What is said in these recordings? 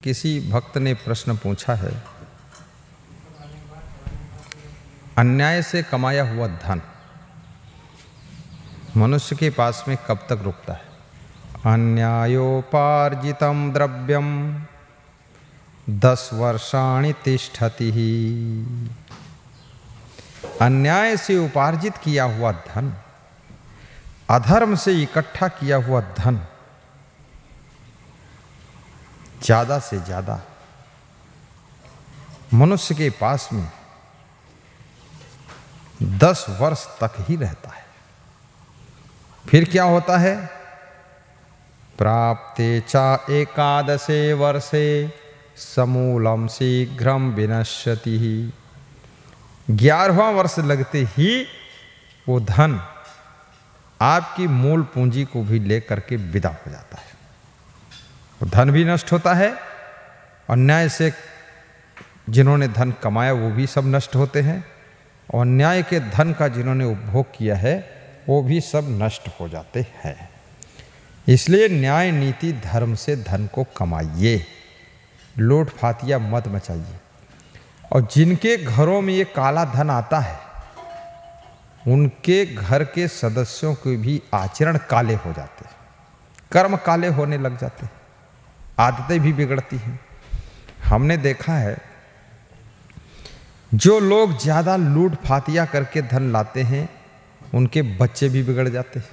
किसी भक्त ने प्रश्न पूछा है, अन्याय से कमाया हुआ धन मनुष्य के पास में कब तक रुकता है? अन्यायोपार्जितम द्रव्यम 10 वर्षाणि तिष्ठति। अन्याय से उपार्जित किया हुआ धन, अधर्म से इकट्ठा किया हुआ धन ज्यादा से ज्यादा मनुष्य के पास में 10 वर्ष तक ही रहता है। फिर क्या होता है? प्राप्ते चा 11 वर्षे समूलम शीघ्रम विनश्यति। 11वां वर्ष लगते ही वो धन आपकी मूल पूंजी को भी लेकर के विदा हो जाता है। वो धन भी नष्ट होता है, अन्याय से जिन्होंने धन कमाया वो भी सब नष्ट होते हैं, और अन्याय के धन का जिन्होंने उपभोग किया है वो भी सब नष्ट हो जाते हैं। इसलिए न्याय नीति धर्म से धन को कमाइए, लूट फातिया मत मचाइए। और जिनके घरों में ये काला धन आता है उनके घर के सदस्यों के भी आचरण काले हो जाते हैं, कर्म काले होने लग जाते हैं, आदतें भी बिगड़ती हैं। हमने देखा है जो लोग ज्यादा लूट फातिया करके धन लाते हैं उनके बच्चे भी बिगड़ जाते हैं।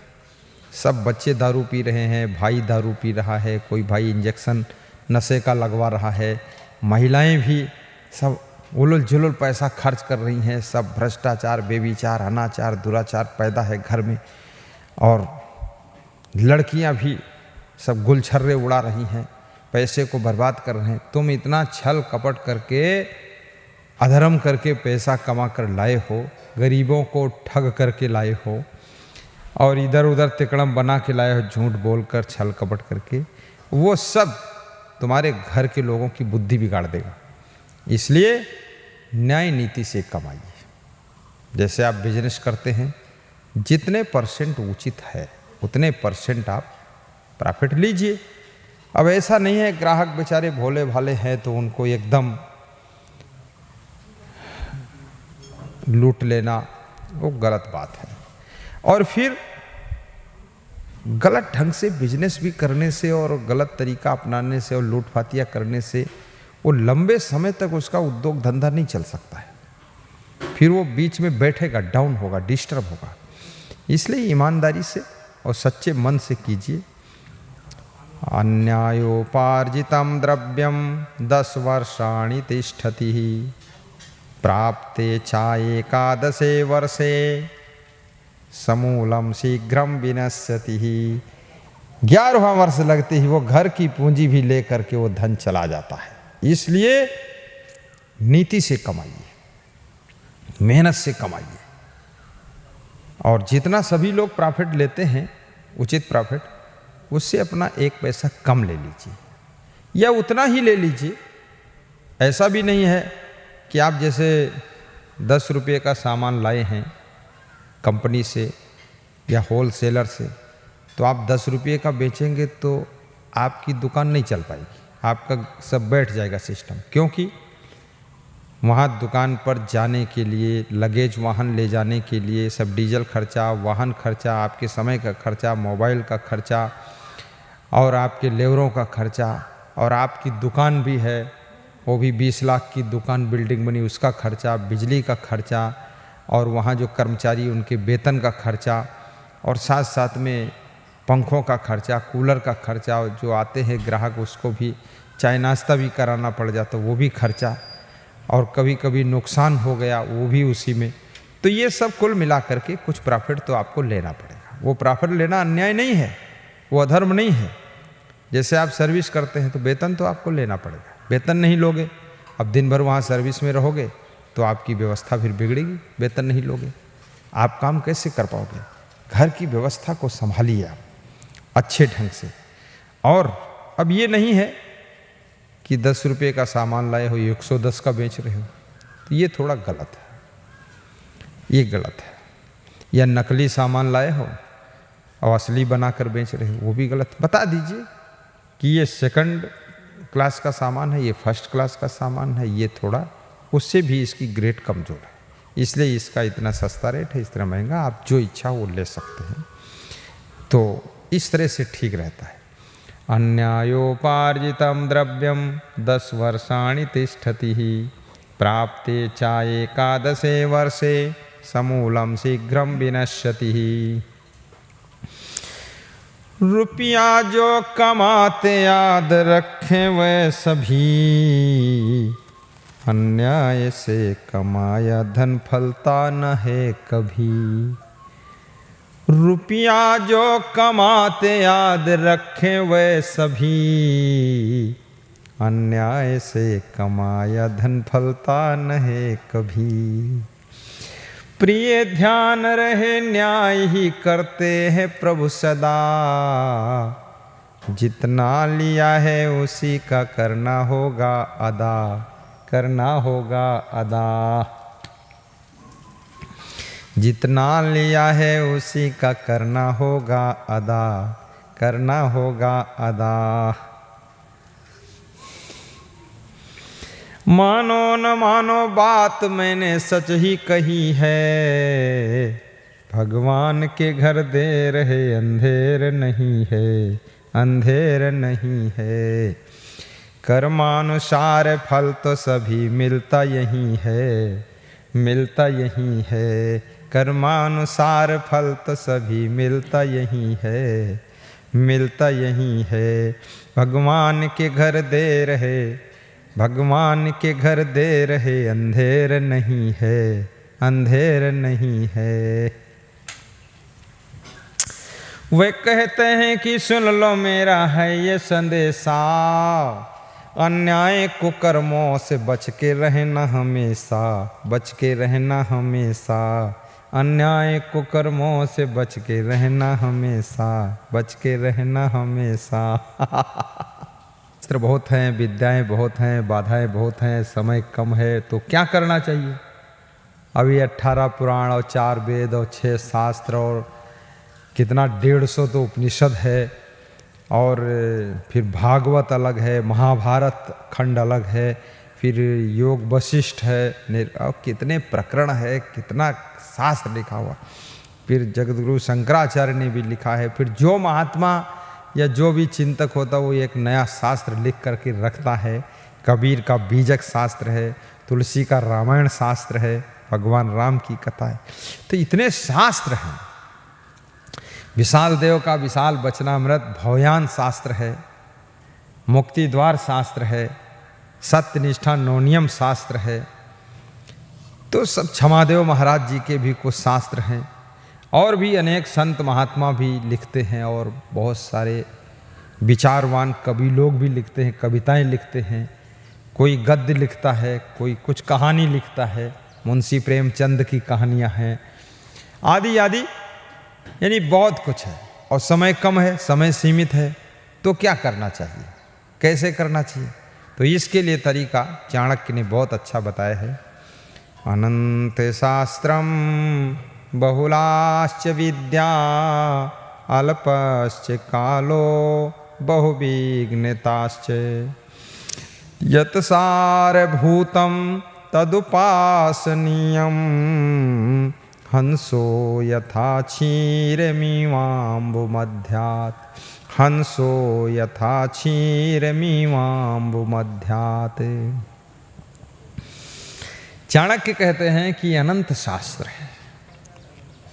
सब बच्चे दारू पी रहे हैं, भाई दारू पी रहा है, कोई भाई इंजेक्शन नशे का लगवा रहा है, महिलाएं भी सब उलझ जुलझ पैसा खर्च कर रही हैं, सब भ्रष्टाचार, बेविचार, अनाचार, दुराचार पैदा है घर में, और लड़कियां भी सब गुलछर्रे उड़ा रही हैं, पैसे को बर्बाद कर रहे हैं। तुम इतना छल कपट करके अधर्म करके पैसा कमा कर लाए हो, गरीबों को ठग करके लाए हो, और इधर उधर तिकड़म बना के लाए हो, झूठ बोलकर छल कपट करके, वो सब तुम्हारे घर के लोगों की बुद्धि बिगाड़ देगा। इसलिए न्याय नीति से कमाइए। जैसे आप बिजनेस करते हैं, जितने % उचित है उतने % आप प्रॉफिट लीजिए। अब ऐसा नहीं है ग्राहक बेचारे भोले भाले हैं तो उनको एकदम लूट लेना, वो गलत बात है। और फिर गलत ढंग से बिजनेस भी करने से और गलत तरीका अपनाने से और लूट फातिया करने से वो लंबे समय तक उसका उद्योग धंधा नहीं चल सकता है, फिर वो बीच में बैठेगा, डाउन होगा, डिस्टर्ब होगा। इसलिए ईमानदारी से और सच्चे मन से कीजिए। अन्यायोपार्जितम द्रव्यम 10 वर्षाणि तिष्ठति। प्राप्ते चा 11 वर्षे समूलम शीघ्रम विनश्यति। 11वां वर्ष लगते ही वो घर की पूंजी भी लेकर के वो धन चला जाता है। इसलिए नीति से कमाइए, मेहनत से कमाइए, और जितना सभी लोग प्रॉफिट लेते हैं उचित प्रॉफिट, उससे अपना 1 पैसा कम ले लीजिए या उतना ही ले लीजिए। ऐसा भी नहीं है कि आप जैसे 10 रुपये का सामान लाए हैं कंपनी से या होलसेलर से, तो आप 10 रुपये का बेचेंगे तो आपकी दुकान नहीं चल पाएगी, आपका सब बैठ जाएगा सिस्टम। क्योंकि वहाँ दुकान पर जाने के लिए, लगेज वाहन ले जाने के लिए सब डीजल खर्चा, वाहन खर्चा, आपके समय का खर्चा, मोबाइल का खर्चा, और आपके लेबरों का खर्चा, और आपकी दुकान भी है, वो भी 20 लाख की दुकान बिल्डिंग बनी, उसका खर्चा, बिजली का खर्चा, और वहाँ जो कर्मचारी उनके वेतन का खर्चा, और साथ साथ में पंखों का खर्चा, कूलर का खर्चा, और जो आते हैं ग्राहक उसको भी चाय नाश्ता भी कराना पड़ जाता, वो भी खर्चा, और कभी कभी नुकसान हो गया वो भी उसी में। तो ये सब कुल मिला करके कुछ प्रॉफिट तो आपको लेना पड़ेगा। वो प्रॉफिट लेना अन्याय नहीं है, वो अधर्म नहीं है। जैसे आप सर्विस करते हैं तो वेतन तो आपको लेना पड़ेगा, वेतन नहीं लोगे, अब दिन भर वहाँ सर्विस में रहोगे तो आपकी व्यवस्था फिर बिगड़ेगी। वेतन नहीं लोगे, आप काम कैसे कर पाओगे? घर की व्यवस्था को संभालिए आप अच्छे ढंग से। और अब ये नहीं है कि 10 रुपये का सामान लाए हो 110 का बेच रहे हो, तो ये थोड़ा गलत है, ये गलत है। या नकली सामान लाए हो और असली बनाकर बेच रहे हो, वो भी गलत। बता दीजिए कि ये सेकंड क्लास का सामान है, ये फर्स्ट क्लास का सामान है, ये थोड़ा उससे भी इसकी ग्रेड कमज़ोर है, इसलिए इसका इतना सस्ता रेट है, इस तरह महंगा, आप जो इच्छा वो ले सकते हैं। तो इस तरह से ठीक रहता है। अन्यायोपार्जितं द्रव्यं 10 वर्षाणि तिष्ठति प्राप्ते च एकादशे वर्षे समूलं शीघ्रं विनश्यति। रुपया जो कमाते याद रखें वह सभी, अन्याय से कमाया धन फलता न है कभी। रुपया जो कमाते याद रखें वह सभी, अन्याय से कमाया धन फलता न है कभी। प्रिय ध्यान रहे न्याय ही करते हैं प्रभु सदा, जितना लिया है उसी का करना होगा अदा, करना होगा अदा। जितना लिया है उसी का करना होगा अदा, करना होगा अदा। मानो न मानो बात मैंने सच ही कही है, भगवान के घर देर है अंधेर नहीं है, अंधेर नहीं है। कर्मानुसार फल तो सभी मिलता यही है, मिलता यही है। कर्मानुसार फल तो सभी मिलता यही है, मिलता यही है। भगवान के घर देर है, भगवान के घर देर है, अंधेर नहीं है, अंधेर नहीं है। वे कहते हैं कि सुन लो मेरा है ये संदेशा, अन्याय कुकर्मों से बच के रहना हमेशा, बच के रहना हमेशा। अन्याय कुकर्मों से बच के रहना हमेशा, बच के रहना हमेशा। अस्त्र बहुत हैं, विद्याएं बहुत हैं, बाधाएं बहुत हैं, समय कम है, तो क्या करना चाहिए? अभी 18 पुराण और 4 वेद और 6 शास्त्र और कितना 150 तो उपनिषद है, और फिर भागवत अलग है, महाभारत खंड अलग है, फिर योग वशिष्ठ है, और कितने प्रकरण है, कितना शास्त्र लिखा हुआ। फिर जगतगुरु शंकराचार्य ने भी लिखा है। फिर जो महात्मा या जो भी चिंतक होता है वो एक नया शास्त्र लिख करके रखता है। कबीर का बीजक शास्त्र है, तुलसी का रामायण शास्त्र है, भगवान राम की कथा है। तो इतने शास्त्र हैं। विशाल देव का विशाल वचनामृत भवयान शास्त्र है, मुक्ति द्वार शास्त्र है, सत्यनिष्ठा नवनियम शास्त्र है। तो सब क्षमादेव महाराज जी के भी कुछ शास्त्र हैं, और भी अनेक संत महात्मा भी लिखते हैं, और बहुत सारे विचारवान कवि लोग भी लिखते हैं, कविताएं लिखते हैं। कोई गद्य लिखता है, कोई कुछ कहानी लिखता है, मुंशी प्रेमचंद की कहानियां हैं, आदि आदि, यानी बहुत कुछ है। और समय कम है, समय सीमित है, तो क्या करना चाहिए, कैसे करना चाहिए? तो इसके लिए तरीका चाणक्य ने बहुत अच्छा बताया है। अनंत शास्त्रम बहुलाश्च विद्या, अल्पश्च कालो बहुविघ्नताश्च। यत् सारभूतं तदुपासनीयं, हंसो यथा क्षीरमीवाम्बुमध्यात्, हंसो यथा क्षीरमीवाम्बुमध्यात्। चाणक्य कहते हैं कि अनंत शास्त्र है।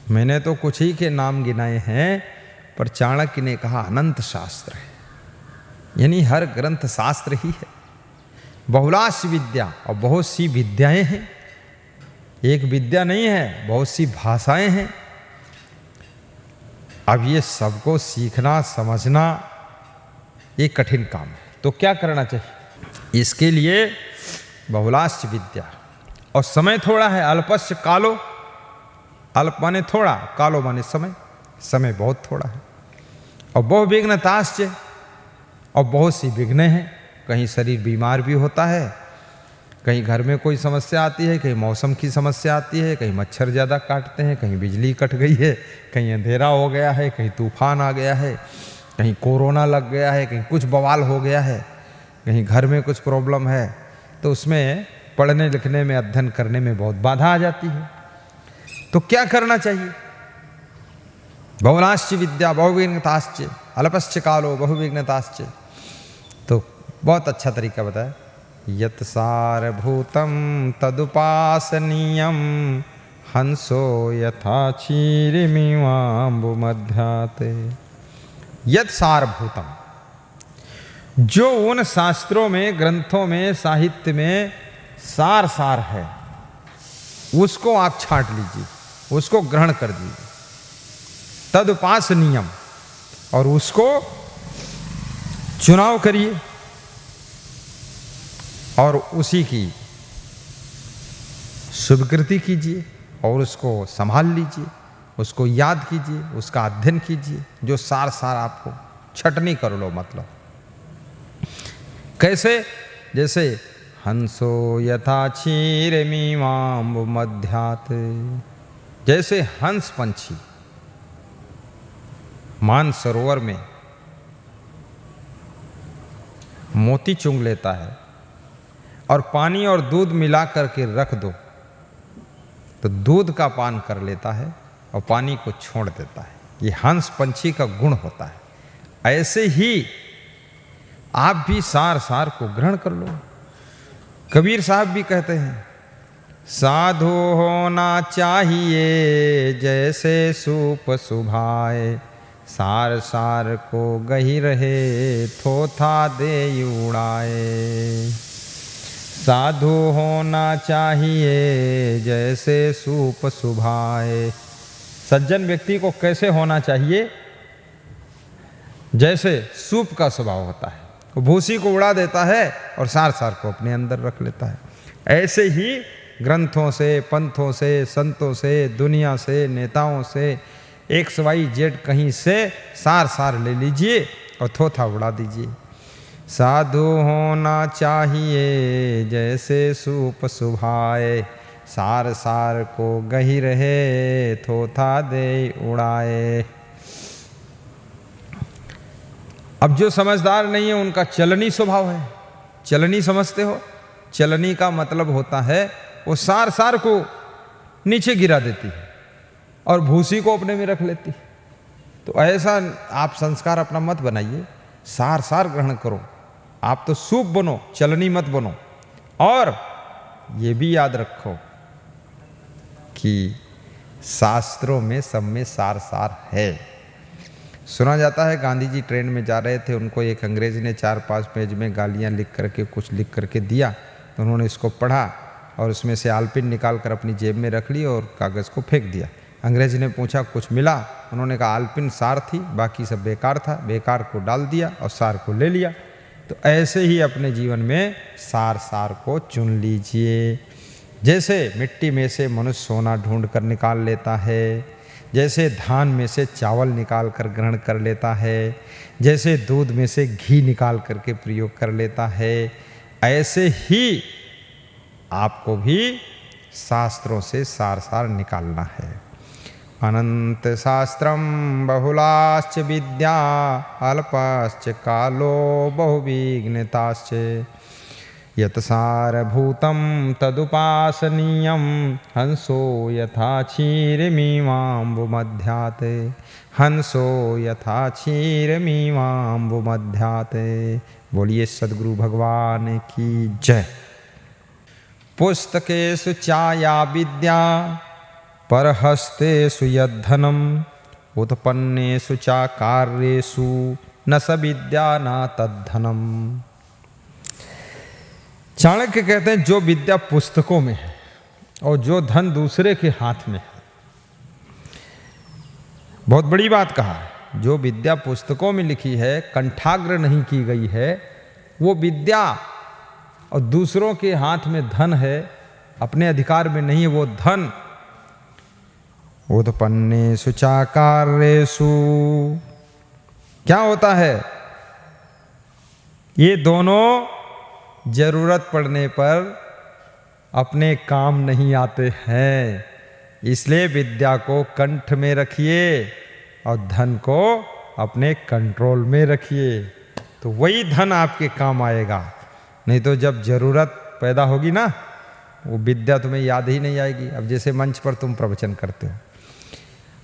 मैंने तो कुछ ही के नाम गिनाए हैं, पर चाणक्य ने कहा अनंत शास्त्र है, यानी हर ग्रंथ शास्त्र ही है। बहुलाश विद्या, और बहुत सी विद्याएं हैं, एक विद्या नहीं है, बहुत सी भाषाएं हैं। अब ये सबको सीखना समझना ये कठिन काम है, तो क्या करना चाहिए? इसके लिए बहुलाश विद्या, और समय थोड़ा है। अल्पस्य कालो, अल्प माने थोड़ा, कालो माने समय, समय बहुत थोड़ा है। और बहुविघ्नताश्च, और बहुत सी विघ्न हैं। कहीं शरीर बीमार भी होता है, कहीं घर में कोई समस्या आती है, कहीं मौसम की समस्या आती है, कहीं मच्छर ज़्यादा काटते हैं, कहीं बिजली कट गई है, कहीं अंधेरा हो गया है, कहीं तूफान आ गया है, कहीं कोरोना लग गया है, कहीं कुछ बवाल हो गया है। कहीं घर में कुछ प्रॉब्लम है तो उसमें पढ़ने लिखने में, अध्ययन करने में बहुत बाधा आ जाती है। तो क्या करना चाहिए? बहुलाश्च विद्या बहुविघ्नताश्च अल्पश्च कालो बहुविघ्नताश्च। तो बहुत अच्छा तरीका बताया, यत् सारभूतं तदुपासनीयं हंसो यथा क्षीरमिवाम्बुमध्याते। यत् सारभूतम, जो उन शास्त्रों में, ग्रंथों में, साहित्य में सार है, उसको आप छांट लीजिए, उसको ग्रहण कर दीजिए। तदुपासनीयम, और उसको चुनाव करिए और उसी की स्वीकृति कीजिए और उसको संभाल लीजिए, उसको याद कीजिए, उसका अध्ययन कीजिए। जो सार आपको छटनी कर लो, मतलब कैसे? जैसे हंसो यथा क्षीरमिवाम्बुमध्यात्, जैसे हंस पंछी मानसरोवर में मोती चुंग लेता है और पानी और दूध मिला करके रख दो तो दूध का पान कर लेता है और पानी को छोड़ देता है। ये हंस पंछी का गुण होता है। ऐसे ही आप भी सार को ग्रहण कर लो। कबीर साहब भी कहते हैं, साधु होना चाहिए जैसे सूप सुभाए, सार को गही रहे थोथा दे उड़ाए। साधु होना चाहिए जैसे सूप सुभाए। सज्जन व्यक्ति को कैसे होना चाहिए? जैसे सूप का स्वभाव होता है, वो भूसी को उड़ा देता है और सार को अपने अंदर रख लेता है। ऐसे ही ग्रंथों से, पंथों से, संतों से, दुनिया से, नेताओं से, XYZ कहीं से सार ले लीजिए और थोथा उड़ा दीजिए। साधु होना चाहिए जैसे सूप सुभाए, सार को गही रहे थोथा दे उड़ाए। अब जो समझदार नहीं है उनका चलनी स्वभाव है। चलनी समझते हो? चलनी का मतलब होता है वो सार को नीचे गिरा देती है और भूसी को अपने में रख लेती। तो ऐसा आप संस्कार अपना मत बनाइए, सार ग्रहण करो। आप तो सूप बनो, चलनी मत बनो। और ये भी याद रखो कि शास्त्रों में सब में सार है। सुना जाता है गांधी जी ट्रेन में जा रहे थे, उनको एक अंग्रेज ने 4-5 पेज में गालियां लिख करके दिया। तो उन्होंने इसको पढ़ा और उसमें से आलपिन निकाल कर अपनी जेब में रख ली और कागज़ को फेंक दिया। अंग्रेज ने पूछा कुछ मिला? उन्होंने कहा आलपिन सार थी, बाकी सब बेकार था। बेकार को डाल दिया और सार को ले लिया। तो ऐसे ही अपने जीवन में सार को चुन लीजिए। जैसे मिट्टी में से मनुष्य सोना ढूंढ कर निकाल लेता है, जैसे धान में से चावल निकाल कर ग्रहण कर लेता है, जैसे दूध में से घी निकाल करके प्रयोग कर लेता है, ऐसे ही आपको भी शास्त्रों से सार निकालना है। अनंत शास्त्रम बहुलाश्च विद्या अल्पश्च कालो बहुविघ्नताश्च। यत् सारभूतं तदुपासनीयं हंसो यथा क्षीरमिवाम्बुमध्याते। हंसो यथा क्षीरमिवाम्बुमध्याते। बोलिए सद्गुरु भगवान की जय। पुस्तकेषु चाया विद्या परहस्तेषु यद्धनम उत्पन्नेषु चा कार्येषु न स विद्या न तद्धनम। चाणक्य कहते हैं जो विद्या पुस्तकों में है और जो धन दूसरे के हाथ में है। बहुत बड़ी बात कहा। जो विद्या पुस्तकों में लिखी है, कंठाग्र नहीं की गई है, वो विद्या, और दूसरों के हाथ में धन है, अपने अधिकार में नहीं है वो धन। उत्पन्नेषु चा कार्येषु, क्या होता है? ये दोनों जरूरत पड़ने पर अपने काम नहीं आते हैं। इसलिए विद्या को कंठ में रखिए और धन को अपने कंट्रोल में रखिए। तो वही धन आपके काम आएगा। नहीं तो जब जरूरत पैदा होगी ना, वो विद्या तुम्हें याद ही नहीं आएगी। अब जैसे मंच पर तुम प्रवचन करते हो,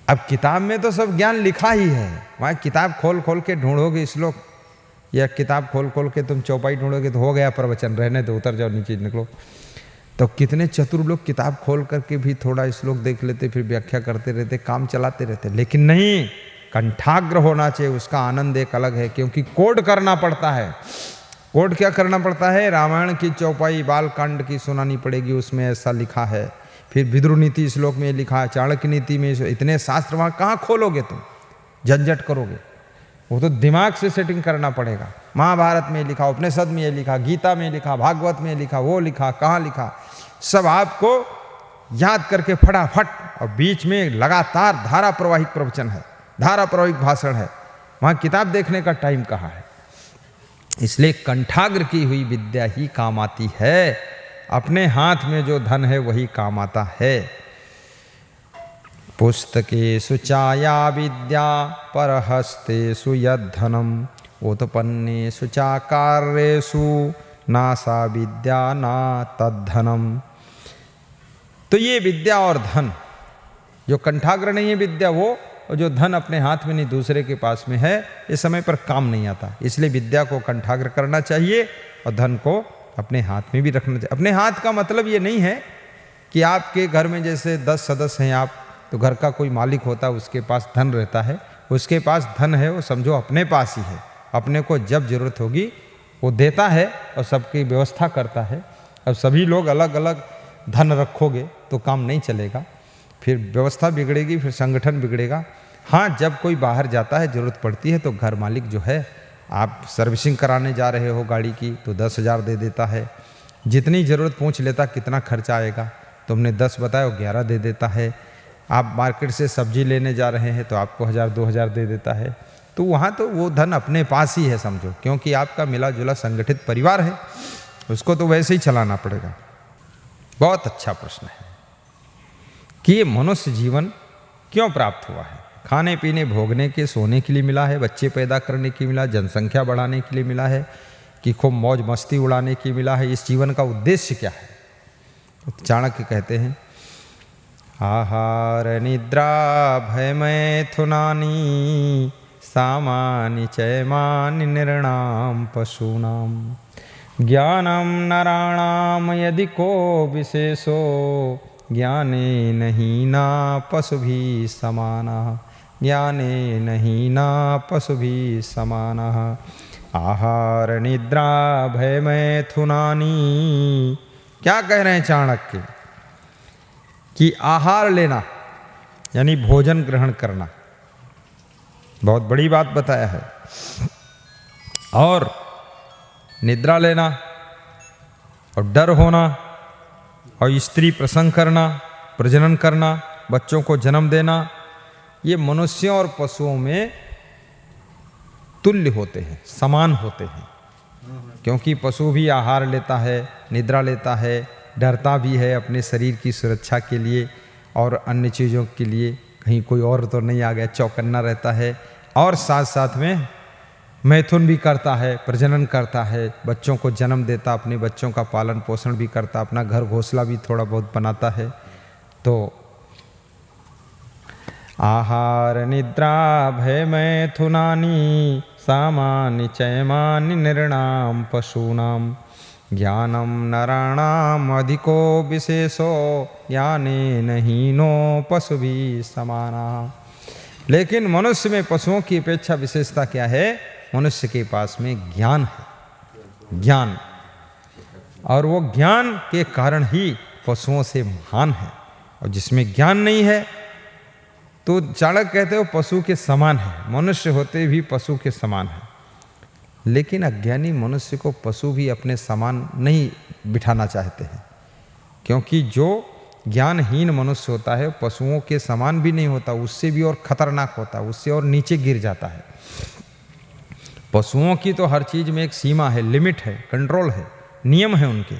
अब किताब में तो सब ज्ञान लिखा ही है, वहाँ किताब खोल खोल के ढूंढोगे श्लोक, या किताब खोल खोल के तुम चौपाई ढूंढोगे तो हो गया प्रवचन, रहने दो, उतर जाओ नीचे निकलो। तो कितने चतुर लोग किताब खोल करके भी थोड़ा श्लोक देख लेते, फिर व्याख्या करते रहते, काम चलाते रहते। लेकिन नहीं, कंठाग्र होना चाहिए, उसका आनंद एक अलग है, क्योंकि कोड करना पड़ता है। कोड क्या करना पड़ता है? रामायण की चौपाई बालकांड की सुनानी पड़ेगी, उसमें ऐसा लिखा है, फिर विद्रुह नीति श्लोक में लिखा है, चाणक्य नीति में, इतने शास्त्र वहाँ कहाँ खोलोगे तुम, झंझट करोगे। वो तो दिमाग से सेटिंग करना पड़ेगा। महाभारत में लिखा, उपनिषद में ये लिखा, गीता में लिखा, भागवत में लिखा, वो लिखा, कहाँ लिखा, सब आपको याद करके फटाफट, और बीच में लगातार धारा प्रवाहिक प्रवचन है, धारा प्रवाहिक भाषण है, वहाँ किताब देखने का टाइम कहाँ है। इसलिए कंठाग्र की हुई विद्या ही काम आती है, अपने हाथ में जो धन है वही काम आता है। पुस्तकेषु चाया विद्या परहस्तेषु यद्धनम उत्पन्नेषु चाकार्येषु नासा विद्या ना तद्धनम। तो ये विद्या और धन, जो कंठाग्र नहीं है विद्या वो, और जो धन अपने हाथ में नहीं दूसरे के पास में है, इस समय पर काम नहीं आता। इसलिए विद्या को कंठाग्र करना चाहिए और धन को अपने हाथ में भी रखना चाहिए। अपने हाथ का मतलब ये नहीं है कि आपके घर में जैसे 10 सदस्य हैं आप, तो घर का कोई मालिक होता है, उसके पास धन रहता है, उसके पास धन है, वो समझो अपने पास ही है, अपने को जब जरूरत होगी वो देता है और सबकी व्यवस्था करता है। अब सभी लोग अलग अलग धन रखोगे तो काम नहीं चलेगा, फिर व्यवस्था बिगड़ेगी, फिर संगठन बिगड़ेगा। हाँ, जब कोई बाहर जाता है, जरूरत पड़ती है, तो घर मालिक जो है, आप सर्विसिंग कराने जा रहे हो गाड़ी की तो 10,000 दे देता है, जितनी ज़रूरत पूछ लेता कितना खर्चा आएगा, तुमने 10 बताया, वो 11 दे देता है। आप मार्केट से सब्जी लेने जा रहे हैं तो आपको 1,000-2,000 दे देता है। तो वहाँ तो वो धन अपने पास ही है समझो, क्योंकि आपका मिला जुला संगठित परिवार है, उसको तो वैसे ही चलाना पड़ेगा। बहुत अच्छा प्रश्न है कि ये मनुष्य जीवन क्यों प्राप्त हुआ है। खाने पीने भोगने के सोने के लिए मिला है, बच्चे पैदा करने के लिए मिला, जनसंख्या बढ़ाने के लिए मिला है, कि खूब मौज मस्ती उड़ाने के लिए मिला है। इस जीवन का उद्देश्य क्या है? तो चाणक्य कहते हैं, आहार निद्रा भय मैथुनानि सामानि चैमानि नृणां पशूनां ज्ञानं नराणां यदि को विशेषो ज्ञाने नहीं ना पशुभिः समानः ज्ञाने नहीं ना पशुभिः समानः। आहार निद्रा भय मैथुनानि। क्या कह रहे हैं चाणक्य? कि आहार लेना यानी भोजन ग्रहण करना, बहुत बड़ी बात बताया है, और निद्रा लेना, और डर होना, और स्त्री प्रसंग करना, प्रजनन करना, बच्चों को जन्म देना, ये मनुष्यों और पशुओं में तुल्य होते हैं, समान होते हैं। क्योंकि पशु भी आहार लेता है, निद्रा लेता है, डरता भी है अपने शरीर की सुरक्षा के लिए और अन्य चीज़ों के लिए, कहीं कोई और तो नहीं आ गया, चौकन्ना रहता है, और साथ साथ में मैथुन भी करता है, प्रजनन करता है, बच्चों को जन्म देता, अपने बच्चों का पालन पोषण भी करता, अपना घर घोंसला भी थोड़ा बहुत बनाता है। तो आहार निद्रा भय मैथुनानि सामानि चैमानि नृणां पशूनां ज्ञानं नराणाम् अधिको विशेषो ज्ञानेन हीनो पशुभिः समानः। लेकिन मनुष्य में पशुओं की अपेक्षा विशेषता क्या है? मनुष्य के पास में ज्ञान है, ज्ञान, और वो ज्ञान के कारण ही पशुओं से महान है। और जिसमें ज्ञान नहीं है तो चाणक्य कहते हो पशु के समान है, मनुष्य होते भी पशु के समान है। लेकिन अज्ञानी मनुष्य को पशु भी अपने समान नहीं बिठाना चाहते हैं, क्योंकि जो ज्ञानहीन मनुष्य होता है पशुओं के समान भी नहीं होता, उससे भी और खतरनाक होता है, उससे और नीचे गिर जाता है। पशुओं की तो हर चीज में एक सीमा है, लिमिट है, कंट्रोल है, नियम है उनके,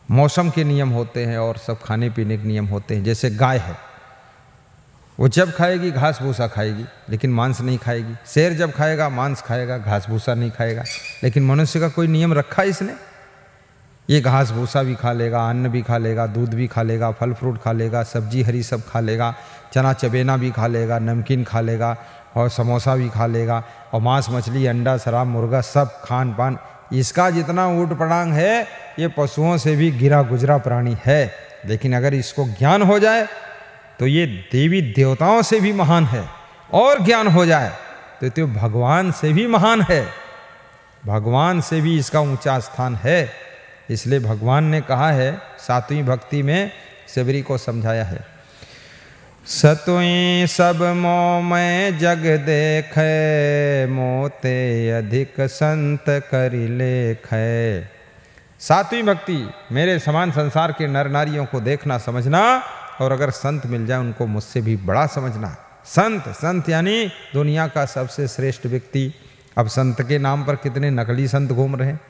मौसम के नियम होते हैं और सब खाने पीने के नियम होते हैं। जैसे गाय है, वो जब खाएगी घास भूसा खाएगी लेकिन मांस नहीं खाएगी। शेर जब खाएगा मांस खाएगा, घास भूसा नहीं खाएगा। लेकिन मनुष्य का कोई नियम रखा इसने? ये घास भूसा भी खा लेगा, अन्न भी खा लेगा, दूध भी खा लेगा, फल फ्रूट खा लेगा, सब्जी हरी सब खा लेगा, चना चबेना भी खा लेगा, नमकीन खा लेगा और समोसा भी खा लेगा, और मांस मछली अंडा शराब मुर्गा सब खान पान। इसका जितना ऊट पटांग है ये पशुओं से भी गिरा गुजरा प्राणी है। लेकिन अगर इसको ज्ञान हो जाए तो ये देवी देवताओं से भी महान है, और ज्ञान हो जाए तो भगवान से भी महान है, भगवान से भी इसका ऊंचा स्थान है। इसलिए भगवान ने कहा है 7वीं भक्ति में सबरी को समझाया है, सतुई सब मोह मैं जग देखे, मोते अधिक संत करि लेखे। 7वीं भक्ति मेरे समान संसार के नर नारियों को देखना समझना, और अगर संत मिल जाए उनको मुझसे भी बड़ा समझना। संत, संत यानी दुनिया का सबसे श्रेष्ठ व्यक्ति। अब संत के नाम पर कितने नकली संत घूम रहे हैं,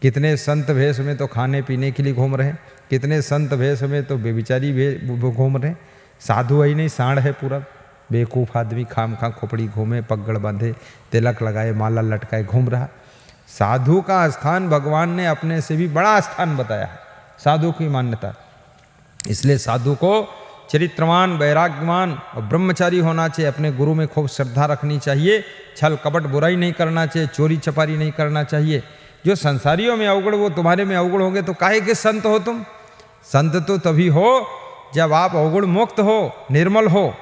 कितने संत भेष में तो खाने पीने के लिए घूम रहे हैं, कितने संत भेष में तो बेबिचारी घूम रहे हैं। साधु ही नहीं, सांड है पूरा, बेवकूफ़ आदमी, खाम खा खोपड़ी घूमे, पगड़ बांधे, तिलक लगाए, माला लटकाए घूम रहा। साधु का स्थान भगवान ने अपने से भी बड़ा स्थान बताया है, साधु की मान्यता। इसलिए साधु को चरित्रवान, वैराग्यवान और ब्रह्मचारी होना चाहिए। अपने गुरु में खूब श्रद्धा रखनी चाहिए, छल कपट बुराई नहीं करना चाहिए, चोरी चपारी नहीं करना चाहिए। जो संसारियों में अवगुण वो तुम्हारे में अवगुण होंगे तो काहे के संत हो तुम? संत तो तभी हो जब आप अवगुण मुक्त हो, निर्मल हो।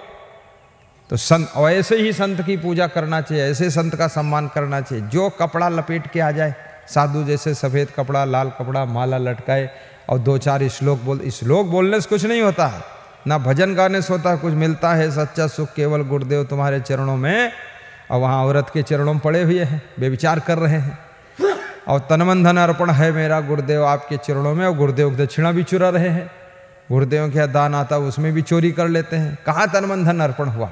तो संत, और ऐसे ही संत की पूजा करना चाहिए, ऐसे संत का सम्मान करना चाहिए जो कपड़ा लपेट के आ जाए, साधु जैसे सफ़ेद कपड़ा, लाल कपड़ा, माला लटकाए और 2-4 श्लोक बोलने से कुछ नहीं होता है, ना भजन गाने से होता है कुछ मिलता है। सच्चा सुख केवल गुरुदेव तुम्हारे चरणों में, और वहाँ औरत के चरणों में पड़े हुए हैं, बेविचार कर रहे हैं। और तन धन अर्पण है मेरा गुरुदेव आपके चरणों में, और गुरुदेव दक्षिणा भी चुरा रहे हैं। गुरुदेव के दान आता उसमें भी चोरी कर लेते हैं। कहाँ तन धन अर्पण हुआ?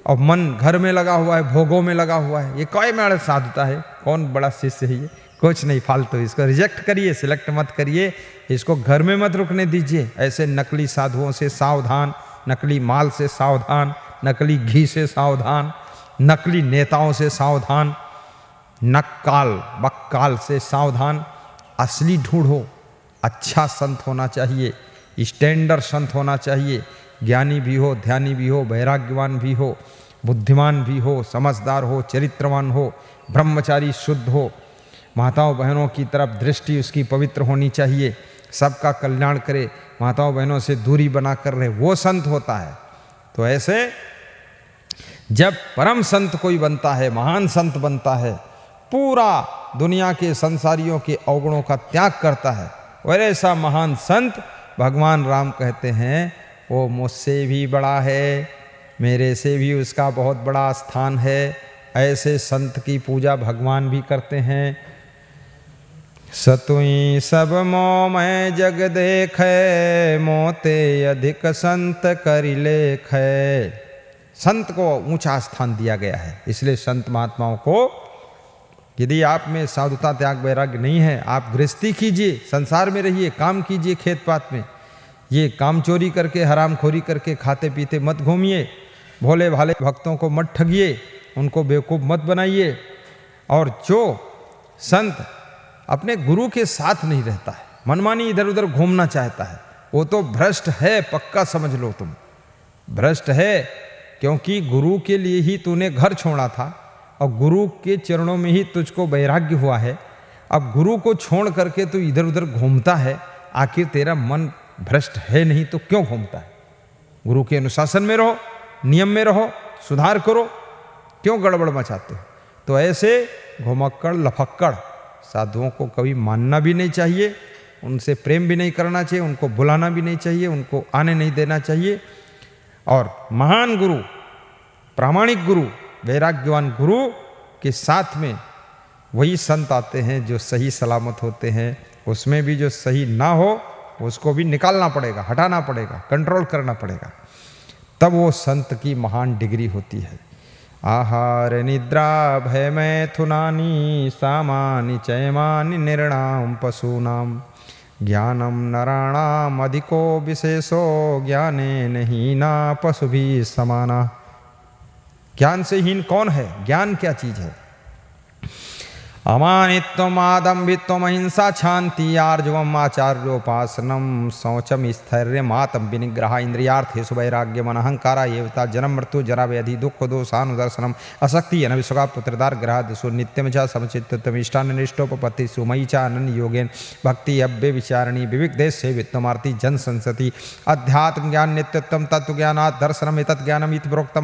और मन घर में लगा हुआ है, भोगों में लगा हुआ है। ये कोई में साधुता है? कौन बड़ा शिष्य है ये? कुछ नहीं, फालतू। इसको रिजेक्ट करिए, सिलेक्ट मत करिए, इसको घर में मत रुकने दीजिए। ऐसे नकली साधुओं से सावधान, नकली माल से सावधान, नकली घी से सावधान, नकली नेताओं से सावधान, नक्काल बक्काल से सावधान। असली ढूंढो, अच्छा संत होना चाहिए, स्टैंडर्ड संत होना चाहिए, ज्ञानी भी हो, ध्यानी भी हो, वैराग्यवान भी हो, बुद्धिमान भी हो, समझदार हो, चरित्रवान हो, ब्रह्मचारी शुद्ध हो, माताओं बहनों की तरफ दृष्टि उसकी पवित्र होनी चाहिए, सबका कल्याण करे, माताओं बहनों से दूरी बना कर रहे, वो संत होता है। तो ऐसे जब परम संत कोई बनता है, महान संत बनता है, पूरा दुनिया के संसारियों के अवगुणों का त्याग करता है, और ऐसा महान संत भगवान राम कहते हैं वो मुझसे भी बड़ा है, मेरे से भी उसका बहुत बड़ा स्थान है। ऐसे संत की पूजा भगवान भी करते हैं। सतुई सब मोह मैं जग देखे, मोते अधिक संत करि लेखे। संत को ऊंचा स्थान दिया गया है। इसलिए संत महात्माओं को, यदि आप में साधुता त्याग वैराग्य नहीं है, आप गृहस्थी कीजिए, संसार में रहिए, काम कीजिए खेत पात में। ये काम चोरी करके, हरामखोरी करके खाते पीते मत घूमिए, भोले भाले भक्तों को मत ठगिए, उनको बेवकूफ़ मत बनाइए। और जो संत अपने गुरु के साथ नहीं रहता है, मनमानी इधर उधर घूमना चाहता है, वो तो भ्रष्ट है, पक्का समझ लो तुम। भ्रष्ट है, क्योंकि गुरु के लिए ही तूने घर छोड़ा था और गुरु के चरणों में ही तुझको वैराग्य हुआ है। अब गुरु को छोड़ करके तू इधर उधर घूमता है, आखिर तेरा मन भ्रष्ट है नहीं तो क्यों घूमता है? गुरु के अनुशासन में रहो, नियम में रहो, सुधार करो, क्यों गड़बड़ मचाते हो? तो ऐसे घुमक्कड़ लफक्कड़ साधुओं को कभी मानना भी नहीं चाहिए, उनसे प्रेम भी नहीं करना चाहिए, उनको बुलाना भी नहीं चाहिए, उनको आने नहीं देना चाहिए। और महान गुरु, प्रामाणिक गुरु, वैराग्यवान गुरु के साथ में वही संत आते हैं जो सही सलामत होते हैं। उसमें भी जो सही ना हो उसको भी निकालना पड़ेगा, हटाना पड़ेगा, कंट्रोल करना पड़ेगा, तब वो संत की महान डिग्री होती है। आहार निद्रा भय मैथुनानि, सामानि चयमानि निर्णाम पशूनाम। ज्ञानम नराणाम अधिको विशेषो ज्ञानेन हीना पशुभिः समाना। ज्ञान से हीन कौन है? ज्ञान क्या चीज है? अमानित्वम आदम्भित्वम अहिंसा शांति आर्जवम आचार्योपासनम शौचम स्थैर्यम आत्म विनिग्रह इंद्रियार्थेषु वैराग्यम अनहंकारा एवता जन्म मृत्यु जरा व्याधि दुख दोषानुदर्शनम असक्ति अनविश्वका पुत्रदार ग्रहादिषु नित्यम च समचित्तम इष्टानिष्टोपपत्ति सुमयी च अनन्य योगेन भक्ति अव्य विचारणी विविक देश सेवित्वमार्ति जन संसति अध्यात्म ज्ञान नित्यत्वम तत्व ज्ञानात् दर्शनम एतत् ज्ञानम इति प्रोक्तम।